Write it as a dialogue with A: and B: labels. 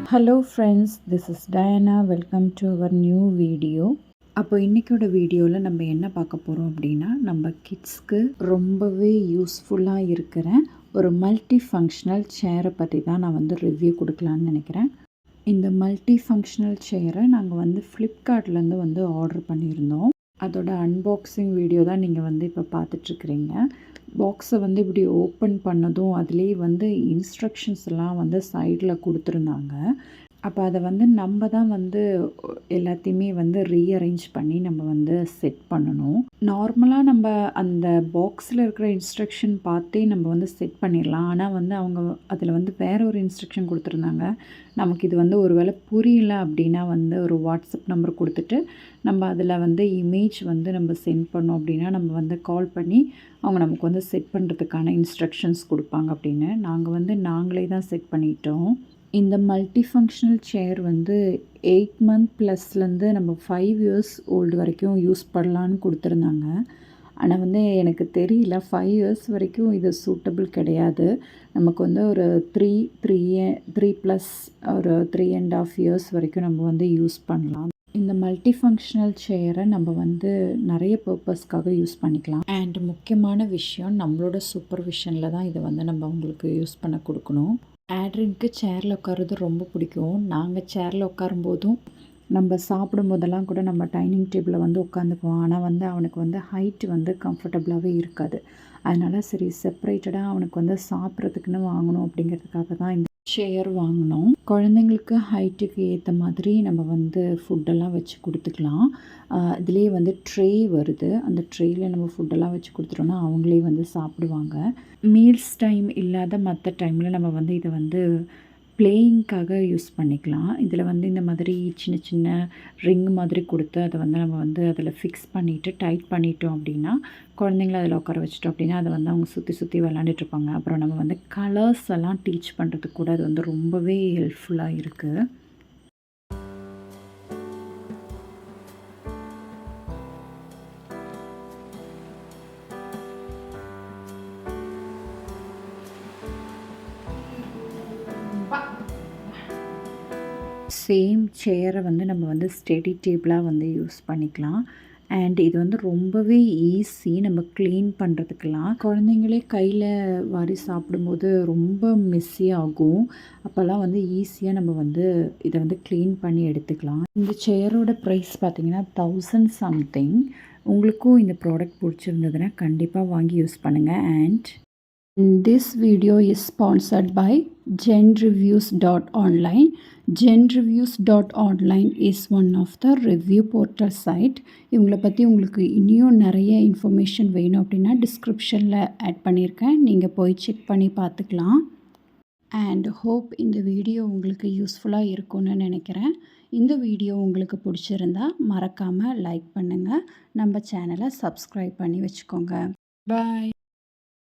A: Hello friends, this is Diana. Welcome to our new video. அப்போ இன்றைக்கோட வீடியோவில் நம்ம என்ன பார்க்க போகிறோம் அப்படின்னா, நம்ம கிட்ஸ்க்கு ரொம்பவே யூஸ்ஃபுல்லாக இருக்கிற ஒரு மல்டி ஃபங்க்ஷனல் சேரை பற்றி தான் நான் வந்து ரிவ்யூ கொடுக்கலான்னு நினைக்கிறேன். இந்த மல்டி ஃபங்க்ஷனல் சேரை நாங்கள் வந்து ஃப்ளிப்கார்ட்லேருந்து வந்து ஆர்டர் பண்ணியிருந்தோம். அதோட அன்பாக்சிங் வீடியோ தான் நீங்கள் வந்து இப்போ பார்த்துட்ருக்குறீங்க. பாக்ஸை வந்து இப்படி ஓப்பன் பண்ணதும் அதுலேயே வந்து இன்ஸ்ட்ரக்ஷன்ஸ் எல்லாம் வந்து சைடில் கொடுத்துருந்தாங்க. அப்போ அதை வந்து நம்ம தான் வந்து எல்லாத்தையுமே வந்து ரீஅரேஞ்ச் பண்ணி நம்ம வந்து செட் பண்ணணும். நார்மலாக நம்ம அந்த பாக்ஸில் இருக்கிற இன்ஸ்ட்ரக்ஷன் பார்த்தே நம்ம வந்து செட் பண்ணிடலாம். ஆனால் வந்து அவங்க அதில் வந்து வேற ஒரு இன்ஸ்ட்ரக்ஷன் கொடுத்துருந்தாங்க. நமக்கு இது வந்து ஒரு வேளை புரியல அப்படின்னா வந்து ஒரு வாட்ஸ்அப் நம்பர் கொடுத்துட்டு நம்ம அதில் வந்து இமேஜ் வந்து நம்ம சென்ட் பண்ணோம் அப்படின்னா நம்ம வந்து கால் பண்ணி அவங்க நமக்கு வந்து செட் பண்ணுறதுக்கான இன்ஸ்ட்ரக்ஷன்ஸ் கொடுப்பாங்க அப்படின்னு நாங்களே தான் செட் பண்ணிட்டோம். இந்த மல்டி ஃபங்க்ஷனல் சேர் வந்து 8 மந்த் ப்ளஸ்லேருந்து நம்ம 5 இயர்ஸ் ஓல்டு வரைக்கும் யூஸ் பண்ணலான்னு கொடுத்துருந்தாங்க. ஆனால் வந்து எனக்கு தெரியல, 5 இயர்ஸ் வரைக்கும் இது சூட்டபிள் கிடையாது. நமக்கு வந்து ஒரு 3 ப்ளஸ் ஒரு 3.5 இயர்ஸ் வரைக்கும் நம்ம வந்து யூஸ் பண்ணலாம். இந்த மல்டி ஃபங்க்ஷனல் சேரை நம்ம வந்து நிறைய பர்பஸ்க்காக யூஸ் பண்ணிக்கலாம். அண்ட் முக்கியமான விஷயம், நம்மளோட சூப்பர்விஷனில் தான் இதை வந்து நம்ம அவங்களுக்கு யூஸ் பண்ண கொடுக்கணும். ஆட்ரினுக்கு சேரில் உட்காருறது ரொம்ப பிடிக்கும். நாங்கள் சேரில் உட்காரும்போதும் நம்ம சாப்பிடும் போதெல்லாம் கூட நம்ம டைனிங் டேபிளில் வந்து உட்காந்துக்குவோம். ஆனால் வந்து அவனுக்கு வந்து ஹைட்டு வந்து கம்ஃபர்டபுளாகவே இருக்காது. அதனால் சரி செப்பரேட்டடாக அவனுக்கு வந்து சாப்பிட்றதுக்குன்னு வாங்கணும் அப்படிங்கிறதுக்காக தான் இந்த சேர் வாங்கினோம். குழந்தைங்களுக்கு ஹைட்டுக்கு ஏற்ற மாதிரி நம்ம வந்து ஃபுட்டெல்லாம் வச்சு கொடுத்துக்கலாம். இதுலேயே வந்து ட்ரே வருது. அந்த ட்ரேயில் நம்ம ஃபுட்டெல்லாம் வச்சு கொடுத்துட்டோன்னா அவங்களே வந்து சாப்பிடுவாங்க. மீல்ஸ் டைம் இல்லாத மற்ற டைமில் நம்ம வந்து இதை வந்து பிளேயிங்க்காக யூஸ் பண்ணிக்கலாம். இதில் வந்து இந்த மாதிரி சின்ன சின்ன ரிங் மாதிரி கொடுத்து அதை வந்து நம்ம வந்து அதில் ஃபிக்ஸ் பண்ணிவிட்டு டைட் பண்ணிட்டோம் அப்படின்னா குழந்தைங்கள அதில் உட்கார வச்சிட்டோம் அப்படின்னா அதை வந்து அவங்க சுற்றி சுற்றி விளாண்டுட்ருப்பாங்க. அப்புறம் நம்ம வந்து கலர்ஸ் எல்லாம் டீச் பண்ணுறதுக்கு கூட அது வந்து ரொம்பவே ஹெல்ப்ஃபுல்லாக இருக்குது. சேம் சேரை வந்து நம்ம வந்து ஸ்டடி டேபிளாக வந்து யூஸ் பண்ணிக்கலாம். அண்ட் இது வந்து ரொம்பவே ஈஸி நம்ம க்ளீன் பண்ணுறதுக்கெல்லாம். குழந்தைங்களே கையில் வாரி சாப்பிடும்போது ரொம்ப மெஸ்ஸி ஆகும். அப்போல்லாம் வந்து ஈஸியாக நம்ம வந்து இதை வந்து க்ளீன் பண்ணி எடுத்துக்கலாம். இந்த சேரோட ப்ரைஸ் பார்த்திங்கன்னா 1000 சம்திங். உங்களுக்கும் இந்த ப்ராடக்ட் பிடிச்சிருந்ததுன்னா கண்டிப்பாக வாங்கி யூஸ் பண்ணுங்கள். And this video is sponsored by Genreviews.online. Genreviews.online is one of the review portal site. இவங்களை பற்றி உங்களுக்கு இன்னும் நிறைய இன்ஃபர்மேஷன் வேணும் அப்படின்னா டிஸ்கிரிப்ஷனில் ஆட் பண்ணியிருக்கேன். நீங்கள் போய் செக் பண்ணி பார்த்துக்கலாம். அண்ட் ஹோப் இந்த வீடியோ உங்களுக்கு யூஸ்ஃபுல்லாக இருக்கும்னு நினைக்கிறேன். இந்த வீடியோ உங்களுக்கு பிடிச்சிருந்தா மறக்காமல் லைக் பண்ணுங்கள். நம்ம சேனலை சப்ஸ்கிரைப் பண்ணி வச்சுக்கோங்க. பாய்.